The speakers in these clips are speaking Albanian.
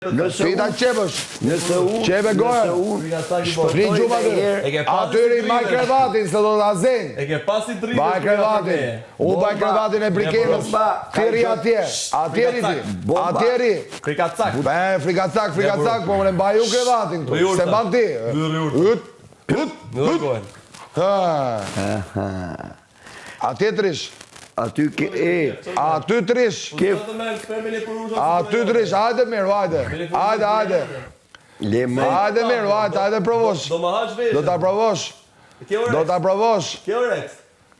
Pita qepësh. Nëse unë... Qepe gojën. Fri gjumë aty. Atyri maj krevatin, se do të azen. E ke pasi dritë. Baj krevatin. Unë baj krevatin e brikemës. Tiri atje. Atjeri ti. Atjeri. Frikacak. Frikacak, po më në mbaj u krevatin këtu. Se ban ti. Atje trish. Aty ke e. Aty trish. Aty trish. Hajde mirë, hajde. Hajde. Hajde mirë, hajde provosh. Do më hash veshën. Do t'a provosh. Do t'a provosh. Kjo reks.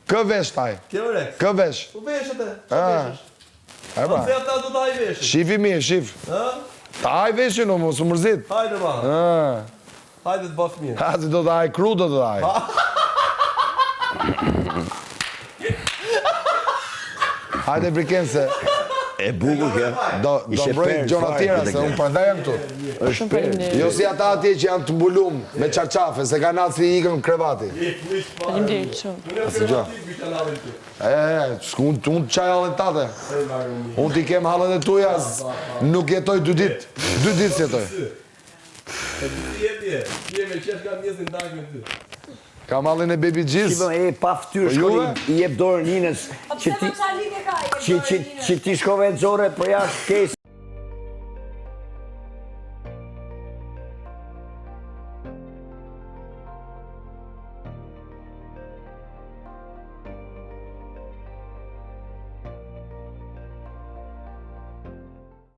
Kë vesh taj. Kjo reks. Kë vesh. U veshët e. Qa veshësh? E ba. Se ata do t'haj veshën. Shifi mirë, shif. Ta haj veshin u mu, su mërzit. Hajde ba. Hajde të baf mirë. Ha, si do t'haj kru, do t'haj. Hajde brikense. E bukur kjo. Do mbrojt gjona tjera, se unë përndaj jam këtu. Është perë. Jo si ata atje që janë të mbulum me qarqafe, se ka natë si ikën krevati. Faleminderit shumë. Asi gjo. Unë të qaj halën tate. Unë t'i kem halën e tuja, nuk jetoj 2 dit. 2 dit si jetoj. Kje me qesh ka mjesin dajk me ty. Kam halën e baby gjis. Shqipo e pa ftyrë shkoni, i jep dorën Ninës. Që ti shkove të zore, po jashtë kesë.